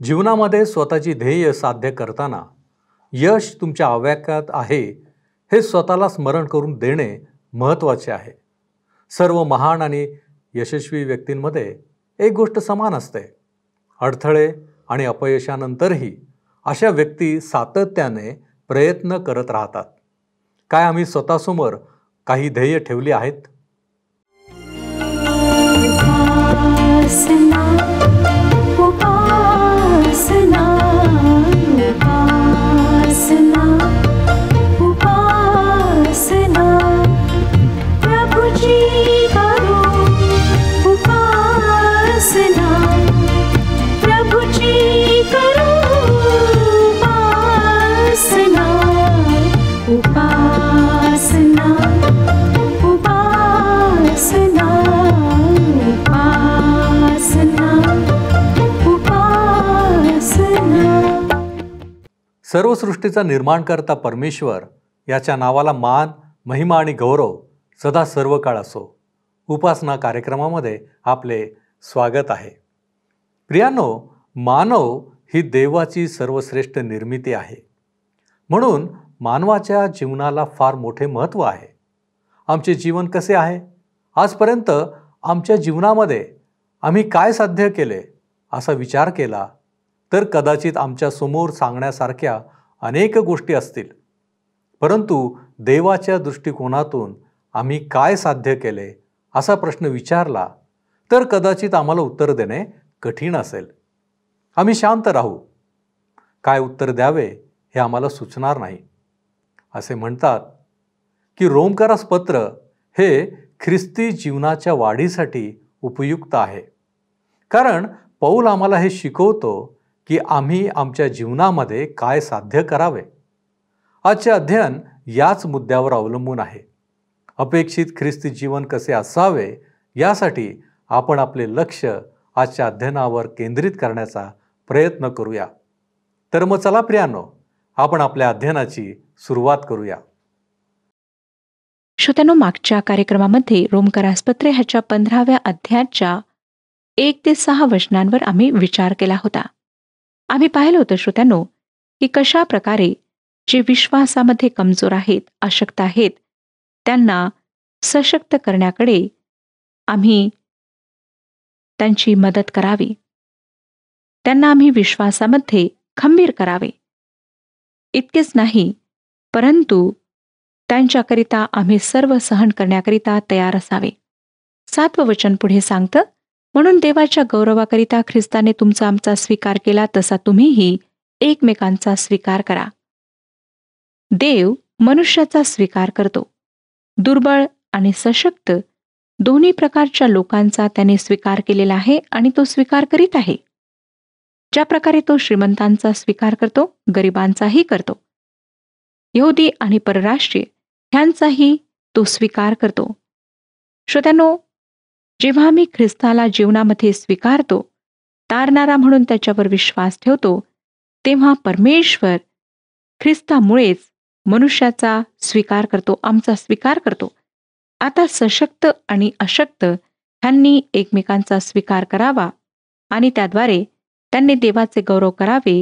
जीवनामध्ये स्वतःची ध्येय साध्य करताना यश तुमच्या आवाक्यात आहे हे स्वतःला स्मरण करून देणे महत्त्वाचे आहे. सर्व महान आणि यशस्वी व्यक्तींमध्ये एक गोष्ट समान असते. अडथळे आणि अपयशानंतरही अशा व्यक्ती सातत्याने प्रयत्न करत राहतात. काय आम्ही स्वतःसमोर काही ध्येय ठेवली आहेत? सर्व सृष्टीचा निर्माणकर्ता परमेश्वर याच्या नावाला मान, महिमा आणि गौरव सदा सर्व काळ असो. उपासना कार्यक्रमामध्ये आपले स्वागत आहे. प्रियानो, मानव ही देवाची सर्वश्रेष्ठ निर्मिती आहे. म्हणून मानवाच्या जीवनाला फार मोठे महत्त्व आहे. आमचे जीवन कसे आहे? आजपर्यंत आमच्या जीवनामध्ये आम्ही काय साध्य केले असा विचार केला तर कदाचित आमच्या समोर सांगण्यासारख्या अनेक गोष्टी असतील. परंतु देवाच्या दृष्टिकोनातून आम्ही काय साध्य केले असा प्रश्न विचारला तर कदाचित आम्हाला उत्तर देणे कठीण असेल. आम्ही शांत राहू. काय उत्तर द्यावे हे आम्हाला सुचणार नाही. असे म्हणतात की रोमकरास पत्र हे ख्रिस्ती जीवनाच्या वाढीसाठी उपयुक्त आहे. कारण पौल आम्हाला हे शिकवतो की आम्ही आमच्या जीवनामध्ये काय साध्य करावे. आजचे अध्ययन याच मुद्द्यावर अवलंबून आहे. अपेक्षित ख्रिस्ती जीवन कसे असावे यासाठी आपण आपले लक्ष आजच्या अध्ययनावर केंद्रित करण्याचा प्रयत्न करूया. तर मग चला प्रियानो, आपण आपल्या अध्ययनाची सुरुवात करूया. श्रोत्यांनो, मागच्या कार्यक्रमामध्ये रोमकरास पत्रे ह्याच्या 15व्या अध्यायाच्या 1 ते 6 वचनांवर आम्ही विचार केला होता. आम्ही पाहिलं होतं श्रोत्यांनो की कशा प्रकारे जे विश्वासामध्ये कमजोर आहेत, अशक्त आहेत, त्यांना सशक्त करण्याकडे आम्ही त्यांची मदत करावी. त्यांना आम्ही विश्वासामध्ये खंबीर करावे. इतकेच नाही, परंतु त्यांच्याकरिता आम्ही सर्व सहन करण्याकरिता तयार असावे. 7वं वचन पुढे सांगतं, म्हणून देवाच्या गौरवाकरिता ख्रिस्ताने तुमचा आमचा स्वीकार केला तसा तुम्हीही एकमेकांचा स्वीकार करा. देव मनुष्याचा स्वीकार करतो. दुर्बळ आणि सशक्त दोन्ही प्रकारच्या लोकांचा त्याने स्वीकार केलेला आहे आणि तो स्वीकार करीत आहे. ज्या प्रकारे तो श्रीमंतांचा स्वीकार करतो, गरिबांचाही करतो. यहुदी आणि परराष्ट्रीय ह्यांचाही तो स्वीकार करतो. श्रोत्यांनो, जेव्हा आम्ही ख्रिस्ताला जीवनामध्ये स्वीकारतो, तारणारा म्हणून त्याच्यावर विश्वास ठेवतो, तेव्हा परमेश्वर ख्रिस्तामुळेच मनुष्याचा स्वीकार करतो, आमचा स्वीकार करतो. आता सशक्त आणि अशक्त ह्यांनी एकमेकांचा स्वीकार करावा आणि त्याद्वारे त्यांनी देवाचे गौरव करावे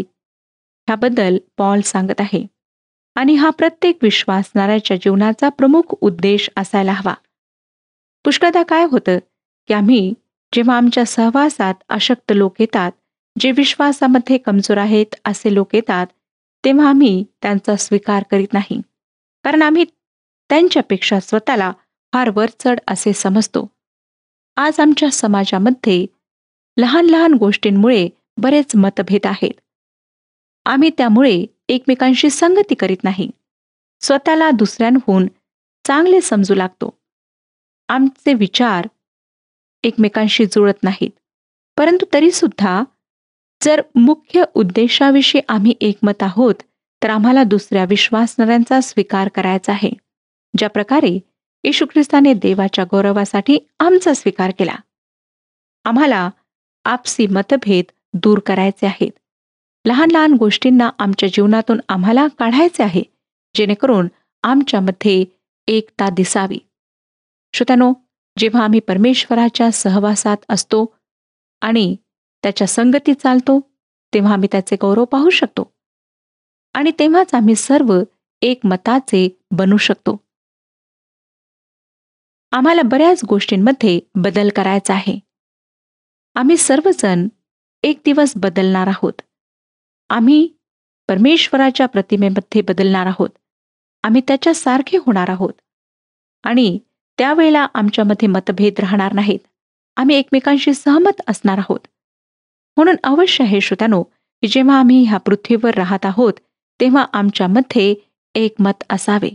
ह्याबद्दल पॉल सांगत आहे. आणि हा प्रत्येक विश्वासणाऱ्याच्या जीवनाचा प्रमुख उद्देश असायला हवा. पुष्कळदा काय होतं की आम्ही जेव्हा आमच्या सहवासात अशक्त लोक येतात, जे विश्वासामध्ये कमजोर आहेत असे लोक येतात, तेव्हा आम्ही त्यांचा स्वीकार करीत नाही. कारण आम्ही त्यांच्यापेक्षा स्वतःला फार वरचढ असे समजतो. आज आमच्या समाजामध्ये लहान लहान गोष्टींमुळे बरेच मतभेद आहेत. आम्ही त्यामुळे एकमेकांशी संगती करीत नाही. स्वतःला दुसऱ्यांहून चांगले समजू लागतो. आमचे विचार एकमेकांशी जुळत नाहीत. परंतु तरीसुद्धा जर मुख्य उद्देशाविषयी आम्ही एकमत आहोत, तर आम्हाला दुसऱ्या विश्वासणाऱ्यांचा स्वीकार करायचा आहे. ज्या प्रकारे येशू ख्रिस्ताने देवाच्या गौरवासाठी आमचा स्वीकार केला. आम्हाला आपसी मतभेद दूर करायचे आहेत. लहान लहान गोष्टींना आमच्या जीवनातून आम्हाला काढायचे आहे, जेणेकरून आमच्यामध्ये एकता दिसावी. श्रोत्यांनो, जेव्हा आम्ही परमेश्वराच्या सहवासात असतो आणि त्याच्या संगतीत चालतो, तेव्हा आम्ही त्याचे गौरव पाहू शकतो आणि तेव्हाच आम्ही सर्व एक मताचे बनू शकतो. आम्हाला बऱ्याच गोष्टींमध्ये बदल करायचा आहे. आम्ही सर्वजण एक दिवस बदलणार आहोत. आम्ही परमेश्वराच्या प्रतिमेमध्ये बदलणार आहोत. आम्ही त्याच्यासारखे होणार आहोत आणि त्यावेळेला आमच्यामध्ये मतभेद राहणार नाहीत. आम्ही एकमेकांशी सहमत असणार आहोत. म्हणून अवश्य आहे श्रोत्यानो, की जेव्हा आम्ही ह्या पृथ्वीवर राहत आहोत तेव्हा आमच्यामध्ये एक मत असावे.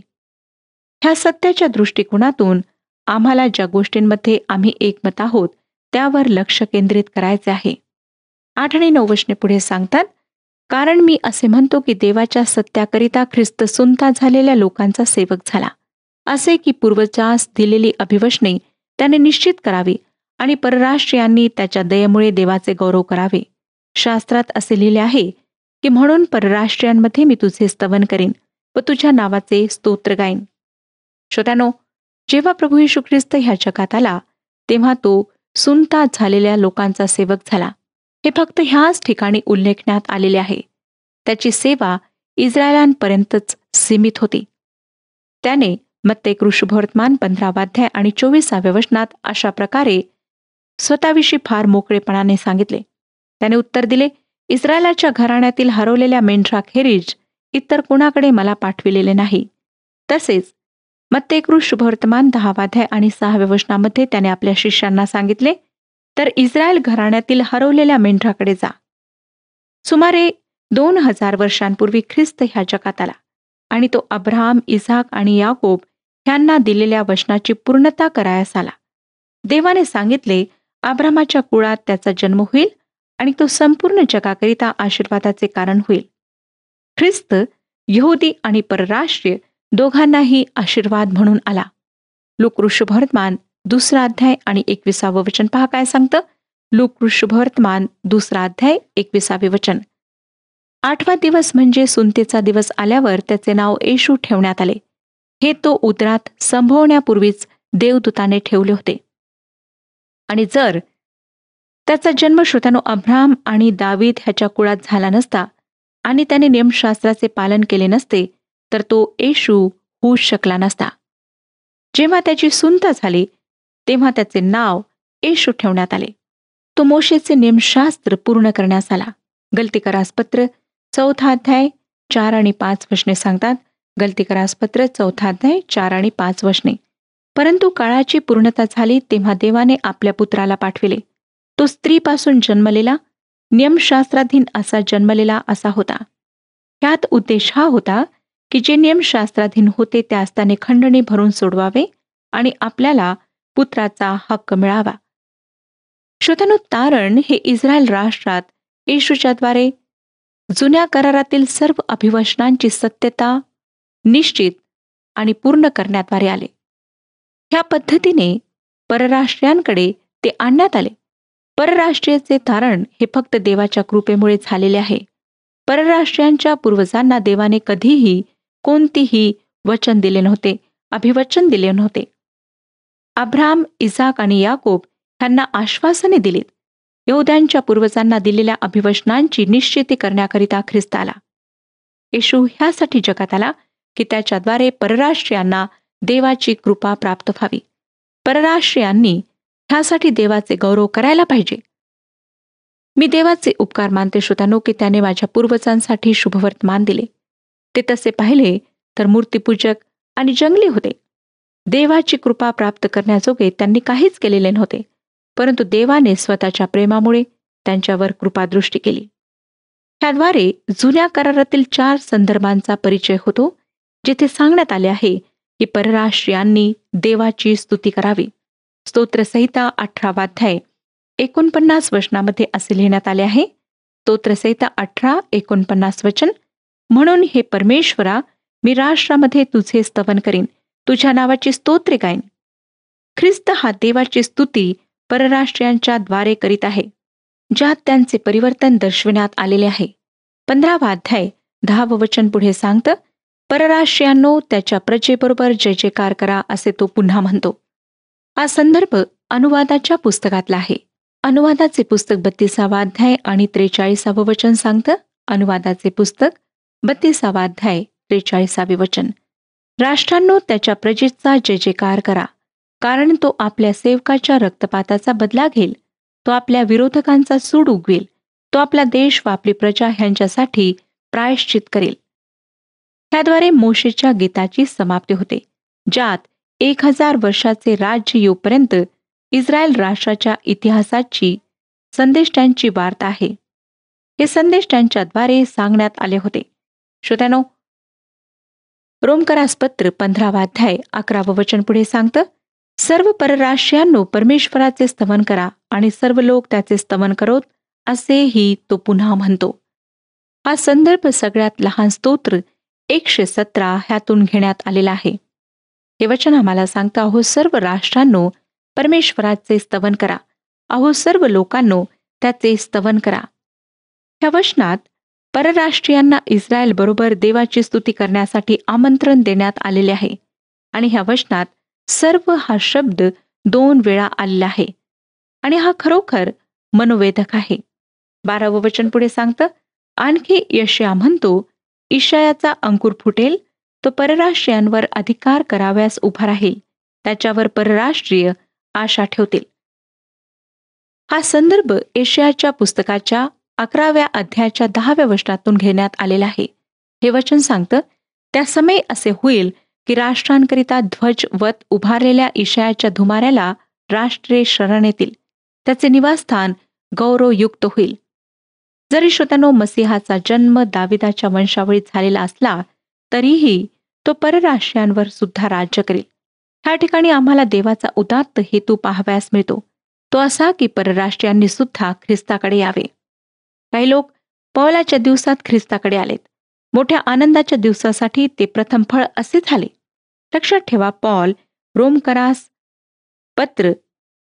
ह्या सत्याच्या दृष्टिकोनातून आम्हाला ज्या गोष्टींमध्ये आम्ही एकमत आहोत त्यावर लक्ष केंद्रित करायचे आहे. 8 आणि 9 वचने पुढे सांगतात, कारण मी असे म्हणतो की देवाच्या सत्याकरिता ख्रिस्त सुनता झालेल्या लोकांचा सेवक झाला, असे की पूर्वजास दिलेली अभिवचने त्याने निश्चित करावी आणि परराष्ट्रीयांनी त्याच्या दयेमुळे देवाचे गौरव करावे. शास्त्रात असे लिहिले आहे की म्हणून परराष्ट्रीयांमध्ये मी तुझे स्तवन करीन व तुझ्या नावाचे स्तोत्र गाईन. श्रोत्यानो, जेव्हा प्रभू येशू ख्रिस्त ह्या जगात आला तेव्हा तो सुनता झालेल्या लोकांचा सेवक झाला. हे फक्त ह्याच ठिकाणी उल्लेखण्यात आलेले आहे. त्याची सेवा इस्रायलांपर्यंतच सीमित होती. त्याने मत्ते शुभवर्तमान 15 अध्याय आणि 24 वचनात अशा प्रकारे स्वतःविषयी फार मोकळेपणाने सांगितले. त्याने उत्तर दिले, इस्रायलाच्या घराण्यातील हरवलेल्या मेंढराखेरीज इतर कोणाकडे मला पाठविलेले नाही. तसेच मत्ते शुभवर्तमान 10 अध्याय आणि 6 वचनामध्ये त्याने आपल्या शिष्यांना सांगितले, तर इस्रायल घराण्यातील हरवलेल्या मेंढराकडे जा. सुमारे 2000 वर्षांपूर्वी ख्रिस्त ह्या जगात आला आणि तो अब्राहम, इसाक आणि याकोब ह्यांना दिलेल्या वचनाची पूर्णता करायस आला. देवाने सांगितले, अब्राहमाच्या कुळात त्याचा जन्म होईल आणि तो संपूर्ण जगाकरिता आशीर्वादाचे कारण होईल. ख्रिस्त यहुदी आणि परराष्ट्रीय दोघांनाही आशीर्वाद म्हणून आला. लूका शुभवर्तमान 2 अध्याय आणि 21 वचन पहा काय सांगतं. लूका शुभवर्तमान 2 अध्याय 21 वचन. 8वा दिवस म्हणजे सुनतेचा दिवस आल्यावर त्याचे नाव येशू ठेवण्यात आले. हे तो उदरात संभवण्यापूर्वीच देवदूताने ठेवले होते. आणि जर त्याचा जन्म श्रोत्यानो अब्राहम आणि दावीद ह्याच्या कुळात झाला नसता आणि त्याने नियमशास्त्राचे पालन केले नसते तर तो येशू होऊ शकला नसता. जेव्हा त्याची सुनता झाली तेव्हा त्याचे नाव येशू ठेवण्यात आले. तो मोशेचे नियमशास्त्र पूर्ण करण्यास आला. गलतीकरासपत्र 4 अध्याय 4 आणि 5 वचने सांगतात. गलतीकरासपत्र 4 अध्याय 4 आणि 5 वचने. परंतु काळाची पूर्णता झाली तेव्हा देवाने आपल्या पुत्राला पाठविले. तो स्त्रीपासून जन्मलेला, नियमशास्त्राधीन असा जन्मलेला असा होता. ह्यात उद्देश हा होता की जे नियमशास्त्राधीन होते त्यास त्याने खंडणी भरून सोडवावे आणि आपल्याला पुत्राचा हक्क मिळावा. श्रोत्यानो, तारण हे इस्रायल राष्ट्रात येशूच्याद्वारे जुन्या करारातील सर्व अभिवचनांची सत्यता निश्चित आणि पूर्ण करण्याद्वारे आले. ह्या पद्धतीने परराष्ट्रीयांकडे ते आणण्यात आले. परराष्ट्रीयाचे तारण हे फक्त देवाच्या कृपेमुळे झालेले आहे. परराष्ट्रीयांच्या पूर्वजांना देवाने कधीही कोणतीही वचन दिले नव्हते, अभिवचन दिले नव्हते. अब्राहम, इसाक आणि याकोब ह्यांना आश्वासने दिलीत. यहुद्यांच्या पूर्वजांना दिलेल्या अभिवचनांची निश्चिती करण्याकरिता ख्रिस्त आला. येशू ह्यासाठी जगात आला की त्याच्याद्वारे परराष्ट्रीयांना देवाची कृपा प्राप्त व्हावी. परराष्ट्रीयांनी ह्यासाठी देवाचे गौरव करायला पाहिजे. मी देवाचे उपकार मानते श्रोत्यानो की त्याने माझ्या पूर्वजांसाठी शुभवर्तमान दिले. ते तसे पाहिले तर मूर्तीपूजक आणि जंगली होते. देवाची कृपा प्राप्त करण्याजोगे त्यांनी काहीच केलेले नव्हते, परंतु देवाने स्वतःच्या प्रेमामुळे त्यांच्यावर कृपादृष्टी केली. त्याद्वारे जुन्या करारातील 4 संदर्भांचा परिचय होतो, जिथे सांगण्यात आले आहे की परराष्ट्रीयांनी देवाची स्तुती करावी. स्तोत्रसंहिता 18 अध्याय 49 वचनामध्ये असे लिहिण्यात आले आहे. स्तोत्रसंहिता 18:49 वचन. म्हणून हे परमेश्वरा, मी राष्ट्रामध्ये तुझे स्तवन करीन, तुझ्या नावाची स्तोत्रे गाईन. ख्रिस्त हा देवाची स्तुती परराष्ट्रीयांच्या द्वारे करीत आहे, ज्यात त्यांचे परिवर्तन दर्शविण्यात आलेले आहे. 15 अध्याय 10 वचन पुढे सांगतं, परराष्ट्रीयांनो त्याच्या प्रजेबरोबर जय जयकार करा, असे तो पुन्हा म्हणतो. हा संदर्भ अनुवादाच्या पुस्तकातला आहे. अनुवादाचे पुस्तक 32वा अध्याय आणि 43वे वचन सांगतं. अनुवादाचे पुस्तक 32वा अध्याय 43वे वचन. राष्ट्रांनो, त्याच्या प्रजेचा जय जयकार करा, कारण तो आपल्या सेवकाच्या रक्तपाताचा बदला घेईल. तो आपल्या विरोधकांचा सूड उगवेल. तो आपला देश व आपली प्रजा ह्यांच्यासाठी प्रायश्चित करेल. त्याद्वारे मोशेच्या गीताची समाप्ती होते, ज्यात 1000 वर्षाचे राज्य येऊपर्यंत इस्रायल राष्ट्राच्या इतिहासाची संदेष्टांची वार्ता आहे. हे संदेश त्यांच्याद्वारे सांगण्यात आले होते. श्रोत्यानो, रोमकरास पत्र 15वा अध्याय 11वं वचन पुढे सांगतं, सर्व परराष्ट्रीयांनो, परमेश्वराचे स्तवन करा आणि सर्व लोक त्याचे स्तवन करोत, असेही तो पुन्हा म्हणतो. हा संदर्भ सगळ्यात लहान स्तोत्र 117 ह्यातून घेण्यात आलेला आहे. हे वचन आम्हाला सांगतं, अहो सर्व राष्ट्रांनो, परमेश्वराचे स्तवन करा, अहो सर्व लोकांनो त्याचे स्तवन करा. ह्या वचनात परराष्ट्रीयांना इस्रायल बरोबर देवाची स्तुती करण्यासाठी आमंत्रण देण्यात आलेले आहे. आणि ह्या वचनात सर्व हा शब्द 2 वेळा आलेला आहे आणि हा खरोखर मनोवेधक आहे. 12वं वचन पुढे सांगतं, आणखी यशाया म्हणतो, इशायाचा अंकुर फुटेल, तो परराष्ट्रीयांवर अधिकार कराव्यास उभा राहील, त्याच्यावर परराष्ट्रीय आशा ठेवतील. हा संदर्भ यशायाच्या पुस्तकाच्या 11व्या अध्यायाच्या 10व्या वचनातून घेण्यात आलेला आहे. हे वचन सांगतं, त्या समय असे होईल की राष्ट्रांकरिता ध्वजवत उभारलेल्या इशायाच्या धुमाऱ्याला राष्ट्रे शरण येतील, त्याचे निवासस्थान गौरवयुक्त होईल. जरी श्रोत्यानो, मसीहाचा जन्म दाविदाच्या वंशावळीत झालेला असला तरीही तो परराष्ट्रीयांवर सुद्धा राज्य करेल. ह्या ठिकाणी आम्हाला देवाचा उदात्त हेतू पाहावयास मिळतो, तो असा की परराष्ट्रीयांनी सुद्धा ख्रिस्ताकडे यावे. काही लोक पौलाच्या दिवसात ख्रिस्ताकडे आलेत. मोठ्या आनंदाच्या दिवसासाठी ते प्रथम फळ असे झाले. लक्षात ठेवा, पौल रोमकरास पत्र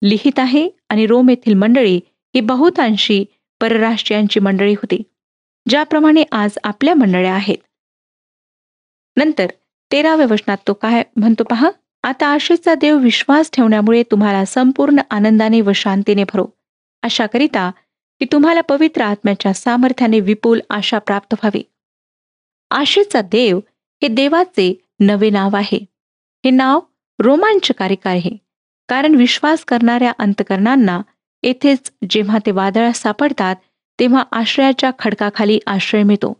लिहित आहे आणि रोम येथील मंडळी ही बहुतांशी परराष्ट्रीयांची मंडळी होती, ज्याप्रमाणे आज आपल्या मंडळ्या आहेत. नंतर 13व्या वचनात तो काय म्हणतो पहा, आता आशेचा देव विश्वास ठेवण्यामुळे तुम्हाला संपूर्ण आनंदाने व शांतीने भरो, अशाकरिता की तुम्हाला पवित्र आत्म्याच्या सामर्थ्याने विपुल आशा प्राप्त व्हावी. आशेचा देव हे देवाचे नवे नाव आहे. हे नाव रोमांचकारी आहे, कारण विश्वास करणाऱ्या अंतकरणांना येथेच जेव्हा ते वादळात सापडतात तेव्हा आश्रयाच्या खडकाखाली आश्रय मिळतो.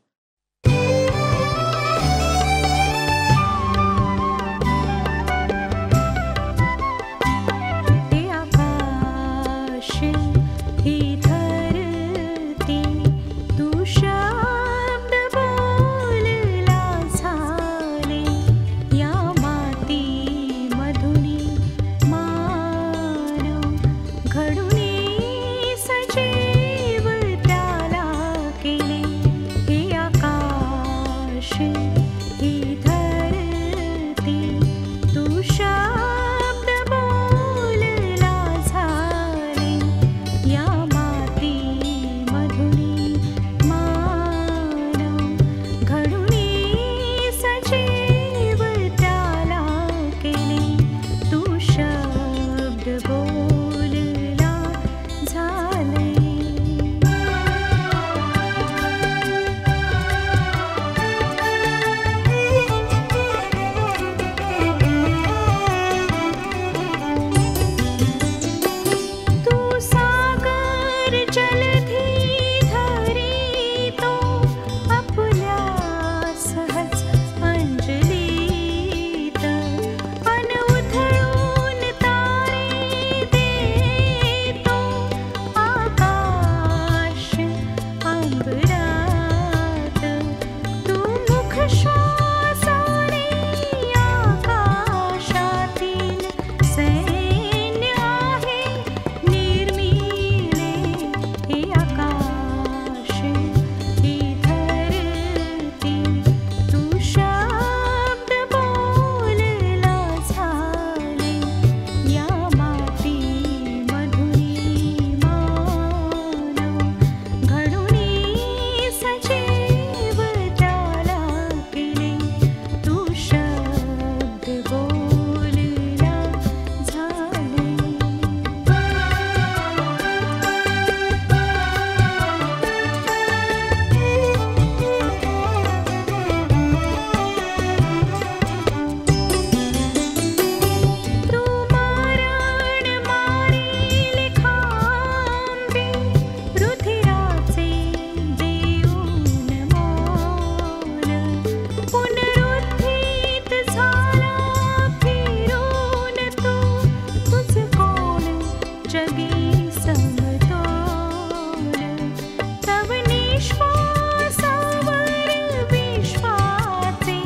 विश्वासावर विश्वाचे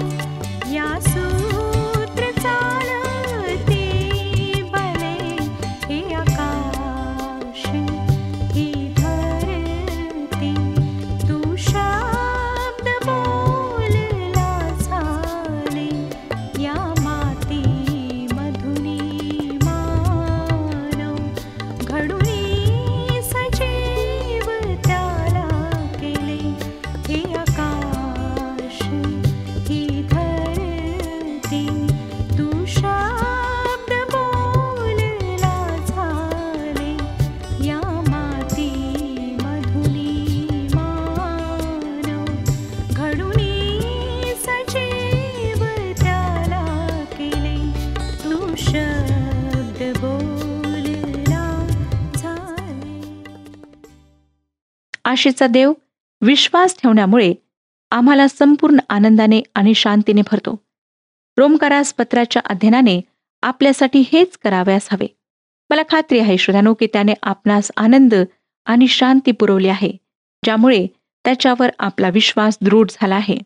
या सूत्र चालते बले हे आकाश ही धरती तू शब्द बोलला झाले या माती मधुनी मानव घडुनी सजीव त्याला केले हे आकाश ही धरती तू शब्द बोलला झाले या माती मधुनी मानव घडुनी सजीव त्याला केले तू शब्द बोलला झाले. आशेचा देव विश्वास ठेवण्यामुळे आम्हाला संपूर्ण आनंदाने आणि शांतीने भरतो. रोमकारास पत्राच्या अध्ययनाने आपल्यासाठी हेच करावयास हवे. मला खात्री आहे श्रोत्यानो की त्याने आपणास आनंद आणि शांती पुरवली आहे, ज्यामुळे त्याच्यावर आपला विश्वास दृढ झाला आहे.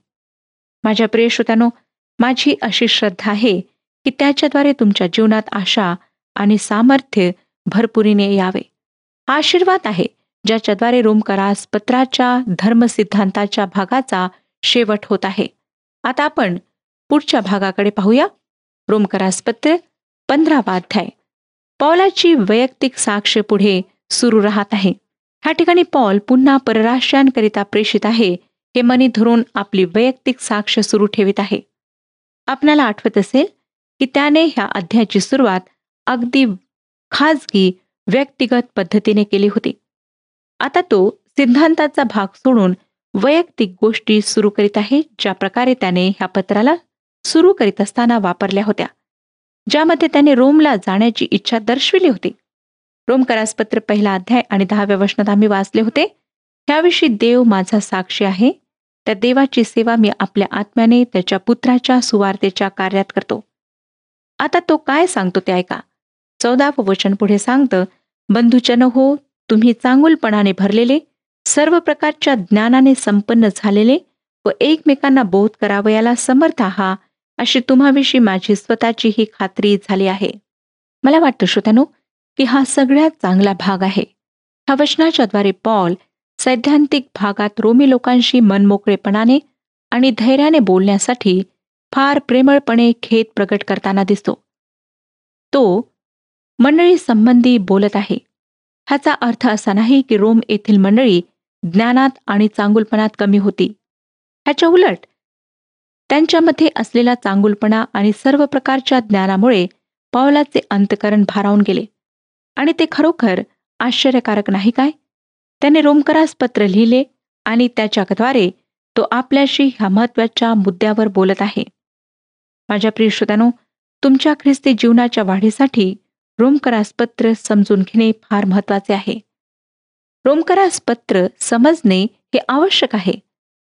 माझ्या प्रिय श्रोत्यानो, माझी अशी श्रद्धा आहे की त्याच्याद्वारे तुमच्या जीवनात आशा आणि सामर्थ्य भरपुरीने यावे. हा आशीर्वाद आहे ज्याच्याद्वारे रोमकारास पत्राच्या धर्मसिद्धांताच्या भागाचा शेवट होत आहे. आता आपण पुढच्या भागाकडे पाहूया. रोमकारास पत्र 15वा अध्याय. पौलाची वैयक्तिक साक्ष पुढे सुरू राहत आहे. ह्या ठिकाणी पौल पुन्हा परराष्ट्रांकरिता प्रेषित आहे हे मनी धरून आपली वैयक्तिक साक्ष सुरू ठेवित आहे. आपणाला आठवत असेल की त्याने ह्या अध्यायाची सुरुवात अगदी खाजगी व्यक्तिगत पद्धतीने केली होती. आता तो सिद्धांताचा भाग सोडून वैयक्तिक गोष्टी सुरू करीत आहे, ज्या प्रकारे त्याने ह्या पत्राला सुरू करीत असताना वापरल्या होत्या, ज्यामध्ये त्याने रोमला जाण्याची इच्छा दर्शविली होती. रोमकारास पत्र 1 अध्याय आणि 10व्या वचनात आम्ही वाचले होते, ह्याविषयी देव माझा साक्षी आहे, त्या देवाची सेवा मी आपल्या आत्म्याने त्याच्या पुत्राच्या सुवार्तेच्या कार्यात करतो. आता तो काय सांगतो ते ऐका. 14व वचन पुढे सांगतं, बंधुजन हो, तुम्ही चांगुलपणाने भरलेले, सर्व प्रकारच्या ज्ञानाने संपन्न झालेले व एकमेकांना बोध करावयाला समर्थ आहात, अशी तुम्हाविषयी माझी स्वतःची ही खात्री झाली आहे. मला वाटतं श्रोत्यानो की हा सगळ्यात चांगला भाग आहे. ह्या वचनाच्याद्वारे पौल सैद्धांतिक भागात रोमी लोकांशी मनमोकळेपणाने आणि धैर्याने बोलण्यासाठी फार प्रेमळपणे खेद प्रकट करताना दिसतो. तो मंडळी संबंधी बोलत आहे. ह्याचा अर्थ असा नाही की रोम येथील मंडळी ज्ञानात आणि चांगुलपणात कमी होती. ह्याच्या उलट त्यांच्यामध्ये असलेला चांगुलपणा आणि सर्व प्रकारच्या ज्ञानामुळे पौलाचे अंतःकरण भारावून गेले. आणि ते खरोखर आश्चर्यकारक नाही काय? त्याने रोमकारास पत्र लिहिले आणि त्याच्याद्वारे तो आपल्याशी ह्या महत्त्वाच्या मुद्द्यावर बोलत आहे. माझ्या प्रिय श्रोत्यानो, तुमच्या ख्रिस्ती जीवनाच्या वाढीसाठी रोमकारास पत्र समजून घेणे फार महत्त्वाचे आहे. रोमकारास पत्र समजणे हे आवश्यक आहे,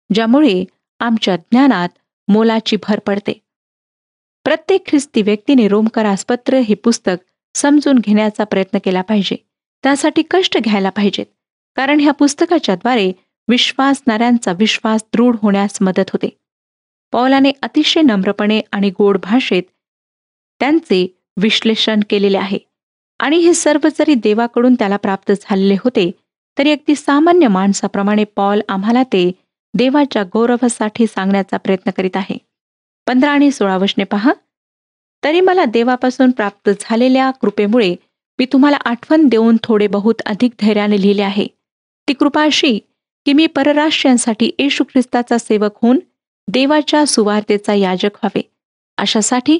ज्यामुळे आमच्या ज्ञानात मोलाची भर पडते. प्रत्येक ख्रिस्ती व्यक्तीने रोमकारास पत्र हे पुस्तक समजून घेण्याचा प्रयत्न केला पाहिजे. त्यासाठी कष्ट घ्यायला पाहिजेत, कारण ह्या पुस्तकाच्याद्वारे विश्वासणाऱ्यांचा विश्वास दृढ होण्यास मदत होते. पौलाने अतिशय नम्रपणे आणि गोड भाषेत त्यांचे विश्लेषण केलेले आहे. आणि हे सर्व जरी देवाकडून त्याला प्राप्त झालेले होते, तरी अगदी सामान्य माणसाप्रमाणे पौल आम्हाला ते देवाच्या गौरवासाठी सांगण्याचा प्रयत्न करीत आहे. 15 आणि 16 वचने पहा. तरी मला देवापासून प्राप्त झालेल्या कृपेमुळे मी तुम्हाला आठवण देऊन थोडे बहुत अधिक धैर्याने लिहिले आहे. ती कृपा अशी की मी परराष्ट्रीयांसाठी येशू ख्रिस्ताचा सेवक होऊन देवाच्या सुवार्तेचा याजक व्हावे, अशासाठी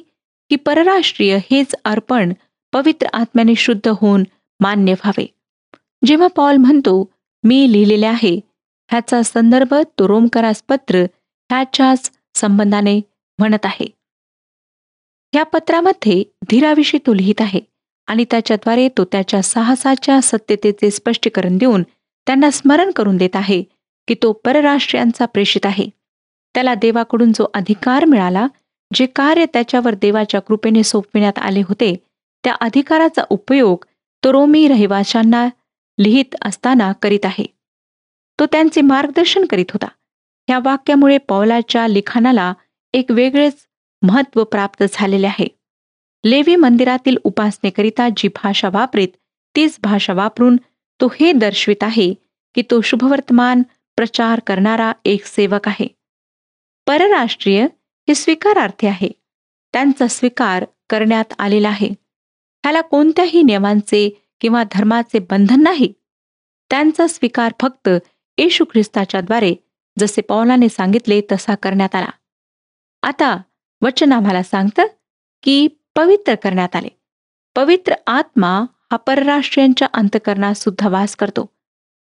की परराष्ट्रीय हेच अर्पण पवित्र आत्म्याने शुद्ध होऊन मान्य व्हावे. जेव्हा पौल म्हणतो मी लिहिलेले आहे, ह्याचा संदर्भ तो रोमकारास पत्र ह्याच्याच संबंधाने म्हणत आहे. ह्या पत्रामध्ये धीराविषयी तो लिहित आहे आणि त्याच्याद्वारे तो त्याच्या साहसाच्या सत्यतेचे स्पष्टीकरण देऊन त्यांना स्मरण करून देत आहे की तो परराष्ट्रीयांचा प्रेषित आहे. त्याला देवाकडून जो अधिकार मिळाला, जे कार्य त्याच्यावर देवाच्या कृपेने सोपविण्यात आले होते, त्या अधिकाराचा उपयोग तो रोमी रहिवाशांना लिहित असताना करीत आहे. तो त्यांचे मार्गदर्शन करीत होता. ह्या वाक्यामुळे पौलाच्या लिखाणाला एक वेगळेच महत्त्व प्राप्त झालेले आहे. लेवी मंदिरातील उपासनेकरिता जी भाषा वापरीत तीच भाषा वापरून तो हे दर्शवित आहे की तो शुभवर्तमान प्रचार करणारा एक सेवक आहे. परराष्ट्रीय हे स्वीकारार्थी आहे. त्यांचा स्वीकार करण्यात आलेला आहे. ह्याला कोणत्याही नियमांचे किंवा धर्माचे बंधन नाही. त्यांचा स्वीकार फक्त येशू ख्रिस्ताच्या द्वारे जसे पौलाने सांगितले तसा करण्यात आला. आता वचन आम्हाला सांगतं की पवित्र करण्यात आले. पवित्र आत्मा हा परराष्ट्रीयांच्या अंतःकरणात सुद्धा वास करतो.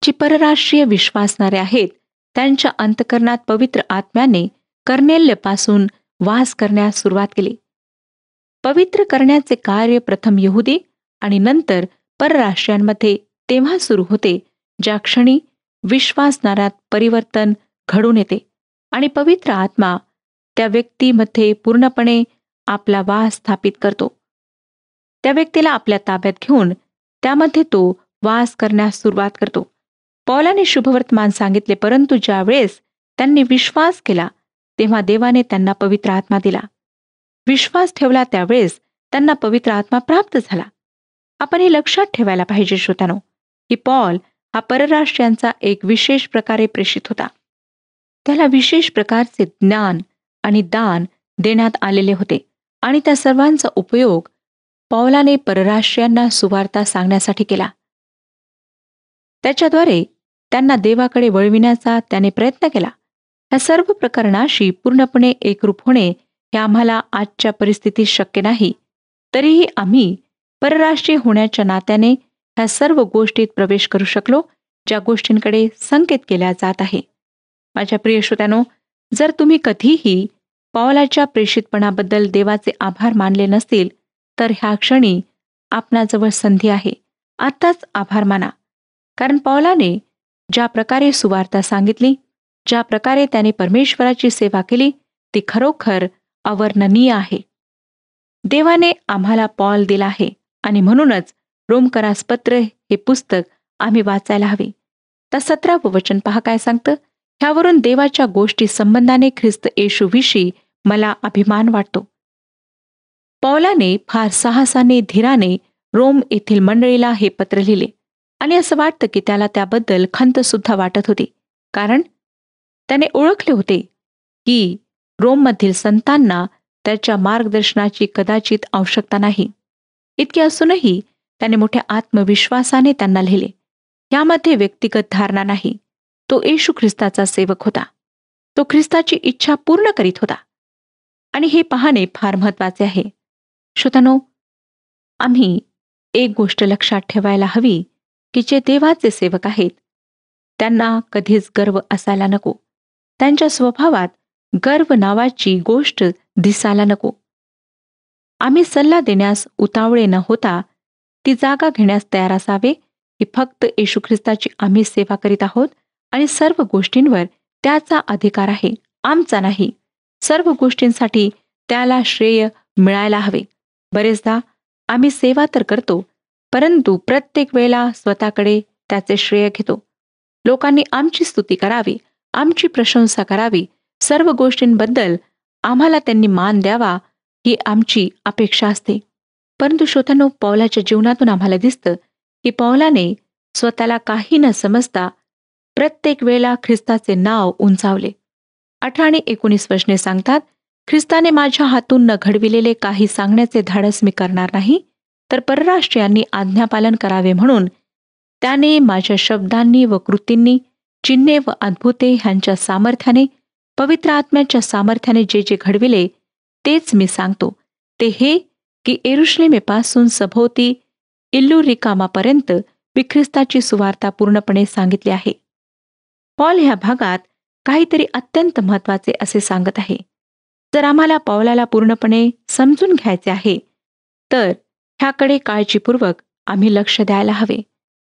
जी परराष्ट्रीय विश्वासणारे आहेत त्यांच्या अंतःकरणात पवित्र आत्म्याने कर्नेल्यपासून वास करण्यास सुरुवात केली. पवित्र करण्याचे कार्य प्रथम यहुदी आणि नंतर परराष्ट्रीयांमध्ये तेव्हा सुरू होते ज्या क्षणी विश्वासणाऱ्यात परिवर्तन घडून येते आणि पवित्र आत्मा त्या व्यक्तीमध्ये पूर्णपणे आपला वास स्थापित करतो. त्या व्यक्तीला आपल्या ताब्यात घेऊन त्यामध्ये तो वास करण्यास सुरुवात करतो. पौलाने शुभवर्तमान सांगितले, परंतु ज्या वेळेस त्यांनी विश्वास केला तेव्हा देवाने त्यांना पवित्र आत्मा दिला. विश्वास ठेवला त्यावेळेस त्यांना पवित्र आत्मा प्राप्त झाला. आपण हे लक्षात ठेवायला पाहिजे श्रोत्यानो, की पौल हा परराष्ट्रीयांचा एक विशेष प्रकारे प्रेषित होता. त्याला विशेष प्रकारचे ज्ञान आणि दान देण्यात आलेले होते आणि त्या सर्वांचा उपयोग पौलाने परराष्ट्रीयांना सुवार्ता सांगण्यासाठी केला. त्याच्याद्वारे त्यांना देवाकडे वळविण्याचा त्याने प्रयत्न केला. या सर्व प्रकरणाशी पूर्णपणे एकरूप होणे हे आम्हाला आजच्या परिस्थितीत शक्य नाही. तरीही आम्ही परराष्ट्रीय होण्याच्या नात्याने ह्या सर्व गोष्टीत प्रवेश करू शकलो ज्या गोष्टींकडे संकेत केल्या जात आहे. माझ्या प्रिय श्रोत्यानो, जर तुम्ही कधीही पौलाच्या प्रेषितपणाबद्दल देवाचे आभार मानले नसतील तर ह्या क्षणी आपणाजवळ संधी आहे. आत्ताच आभार माना. कारण पौलाने ज्या प्रकारे सुवार्ता सांगितली, ज्या प्रकारे त्याने परमेश्वराची सेवा केली ती खरोखर अवर्णनीय आहे. देवाने आम्हाला पौल दिला आहे आणि म्हणूनच रोमकरास पत्र हे पुस्तक आम्ही वाचायला हवे. त्या 17वे वचन पहा काय सांगतं. ह्यावरून देवाच्या गोष्टी संबंधाने ख्रिस्त येशूविषयी मला अभिमान वाटतो. पौलाने फार साहसाने धीराने रोम येथील मंडळीला हे पत्र लिहिले आणि असं वाटतं की त्याला त्याबद्दल खंत सुद्धा वाटत होती. कारण त्याने ओळखले होते की रोममधील संतांना त्याच्या मार्गदर्शनाची कदाचित आवश्यकता नाही. इतके असूनही त्याने मोठ्या आत्मविश्वासाने त्यांना लिहिले. यामध्ये व्यक्तिगत धारणा नाही. तो येशू ख्रिस्ताचा सेवक होता. तो ख्रिस्ताची इच्छा पूर्ण करीत होता आणि हे पाहणे फार महत्वाचे आहे. श्रोत्यानो, आम्ही एक गोष्ट लक्षात ठेवायला हवी की जे देवाचे सेवक आहेत त्यांना कधीच गर्व असायला नको. त्यांच्या स्वभावात गर्व नावाची गोष्ट दिसायला नको. आम्ही सल्ला देण्यास उतावळे न होता ती जागा घेण्यास तयार असावे की फक्त येशू ख्रिस्ताची आम्ही सेवा करीत आहोत आणि सर्व गोष्टींवर त्याचा अधिकार आहे, आमचा नाही. सर्व गोष्टींसाठी त्याला श्रेय मिळायला हवे. बरेचदा आम्ही सेवा तर करतो, परंतु प्रत्येक वेळेला स्वतःकडे त्याचे श्रेय घेतो. लोकांनी आमची स्तुती करावी, आमची प्रशंसा करावी, सर्व गोष्टींबद्दल आम्हाला त्यांनी मान द्यावा ही आमची अपेक्षा असते. परंतु श्रोत्यांनो, पौलाच्या जीवनातून आम्हाला दिसतं की पौलाने स्वतःला काही न समजता प्रत्येक वेळेला ख्रिस्ताचे नाव उंचावले. 18 आणि 19 वचने सांगतात, ख्रिस्ताने माझ्या हातून न घडविलेले काही सांगण्याचे धाडस मी करणार नाही, तर परराष्ट्रीयांनी आज्ञापालन करावे म्हणून त्याने माझ्या शब्दांनी व कृतींनी, चिन्हे व अद्भुते ह्यांच्या सामर्थ्याने, पवित्र आत्म्याच्या सामर्थ्याने जे जे घडविले तेच मी सांगतो. ते हे की येरुशलेमेपासून सभोवती इल्लुरिकामापर्यंत मी ख्रिस्ताची सुवार्ता पूर्णपणे सांगितली आहे. पौल ह्या भागात काहीतरी अत्यंत महत्वाचे असे सांगत आहे. जर आम्हाला पौलाला पूर्णपणे समजून घ्यायचे आहे तर ह्याकडे काळजीपूर्वक आम्ही लक्ष द्यायला हवे.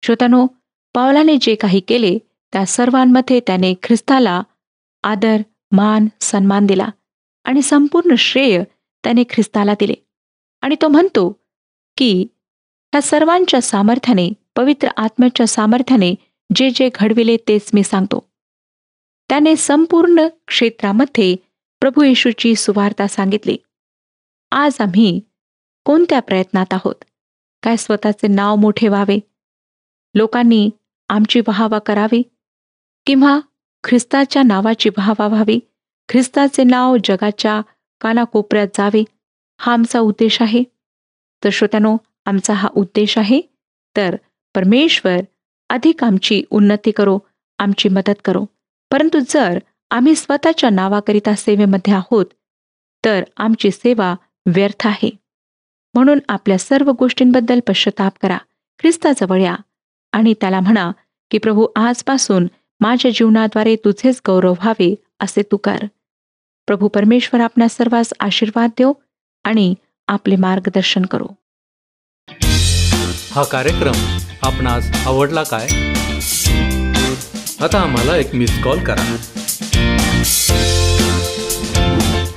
श्रोत्यानो, पौलाने जे काही केले त्या सर्वांमध्ये त्याने ख्रिस्ताला आदर, मान, सन्मान दिला आणि संपूर्ण श्रेय त्याने ख्रिस्ताला दिले. आणि तो म्हणतो की ह्या सर्वांच्या सामर्थ्याने, पवित्र आत्म्याच्या सामर्थ्याने जे जे घडविले तेच मी सांगतो. त्याने संपूर्ण क्षेत्रामध्ये प्रभू येशूची सुवार्ता सांगितली. आज आम्ही कोणत्या प्रयत्नात आहोत? काय स्वतःचे नाव मोठे व्हावे, लोकांनी आमची वाहवा करावी, किंवा ख्रिस्ताच्या नावाची वाहवा व्हावी, ख्रिस्ताचे नाव जगाच्या कानाकोपऱ्यात जावे, हा आमचा उद्देश आहे? तर श्रोत्यानो, आमचा हा उद्देश आहे, तर परमेश्वर अधिक आमची उन्नती करो, आमची मदत करो. परंतु जर आम्ही स्वतःच्या नावाकरिता सेवेमध्ये आहोत, तर आमची सेवा व्यर्थ आहे. म्हणून आपल्या सर्व गोष्टींबद्दल पश्चाताप करा, ख्रिस्ताजवळ या आणि त्याला म्हणा की प्रभू, आजपासून माझ्या जीवनाद्वारे तुझेच गौरव व्हावे असे तू कर. प्रभू परमेश्वर आपणा सर्वांस आशीर्वाद देव आणि आपले मार्गदर्शन करो. हा कार्यक्रम आपणास आवडला काय? आता आम्हाला एक मिस कॉल करा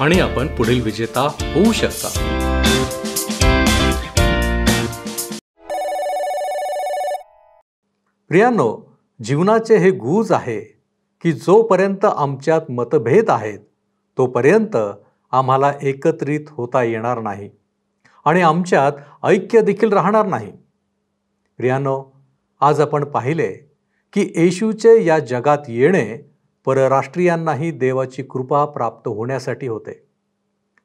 आणि आपण पुढील विजेता होऊ शकता. प्रियांनो, जीवनाचे हे गुज आहे की जोपर्यंत आमच्यात मतभेद आहेत तोपर्यंत आम्हाला एकत्रित होता येणार नाही आणि आमच्यात ऐक्य देखील राहणार नाही. प्रियांनो, आज आपण पाहिले की येशूचे या जगात येणे परराष्ट्रीयांनाही देवाची कृपा प्राप्त होण्यासाठी होते.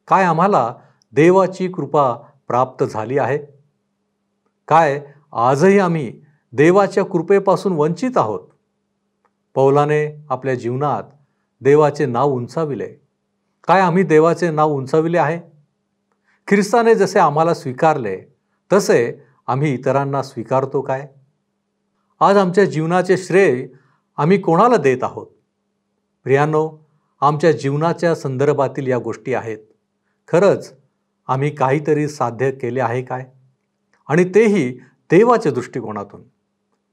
काय आम्हाला देवाची कृपा प्राप्त झाली आहे? काय आजही आम्ही देवाच्या कृपेपासून वंचित आहोत? पौलाने आपल्या जीवनात देवाचे नाव उंचाविले. काय आम्ही देवाचे नाव उंचाविले आहे? ख्रिस्ताने जसे आम्हाला स्वीकारले तसे आम्ही इतरांना स्वीकारतो काय? आज आमच्या जीवनाचे श्रेय आम्ही कोणाला देत आहोत? प्रियांनो, आमच्या जीवनाच्या संदर्भातील या गोष्टी आहेत. खरंच आम्ही काहीतरी साध्य केले आहे काय? आणि तेही देवाच्या दृष्टिकोनातून.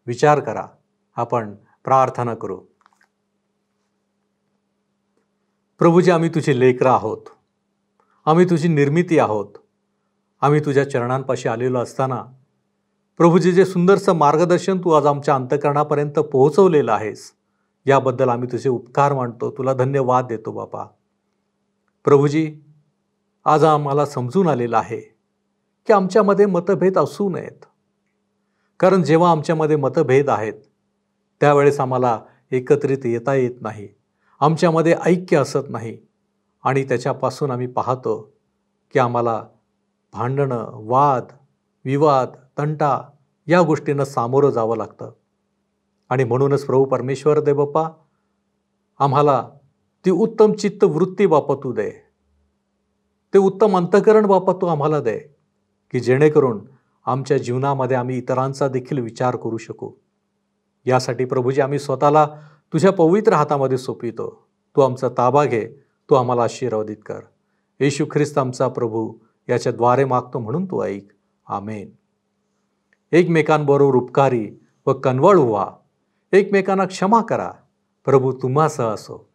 विचार करा. आपण प्रार्थना करू. प्रभूजी, आम्ही तुझी लेकरं आहोत. आम्ही तुझी निर्मिती आहोत. आम्ही तुझ्या चरणांपाशी आलेलो असताना प्रभूजी, जे सुंदरसं मार्गदर्शन तू आज आमच्या अंतःकरणापर्यंत पोहोचवलेलं आहेस, याबद्दल आम्ही तुझे उपकार मानतो. तुला धन्यवाद देतो बापा. प्रभूजी, आज आम्हाला समजून आलेलं आहे की आमच्यामध्ये मतभेद असू नयेत. कारण जेव्हा आमच्यामध्ये मतभेद आहेत त्यावेळेस आम्हाला एकत्रित येता येत नाही, आमच्यामध्ये ऐक्य असत नाही आणि त्याच्यापासून आम्ही पाहतो की आम्हाला भांडणं, वाद, विवाद, तंटा या गोष्टींना सामोरं जावं लागतं. आणि म्हणूनच प्रभू परमेश्वर दे बाप्पा, आम्हाला ती उत्तम चित्त वृत्ती बापा तू दे, ते उत्तम अंतःकरण बापा तू आम्हाला दे, की जेणेकरून आमच्या जीवनामध्ये आम्ही इतरांचा देखील विचार करू शकू. यासाठी प्रभूजी आम्ही स्वतःला तुझ्या पवित्र हातामध्ये सोपवितो. तू आमचा ताबा घे, तू आम्हाला आशीर्वादित कर. येशू ख्रिस्त आमचा प्रभू याच्याद्वारे मागतो म्हणून तू ऐक. आमेन. एकमेकांबरोबर उपकारी व कनवळ व्हा. एकमेकांना क्षमा करा. प्रभू तुम्हासह असो.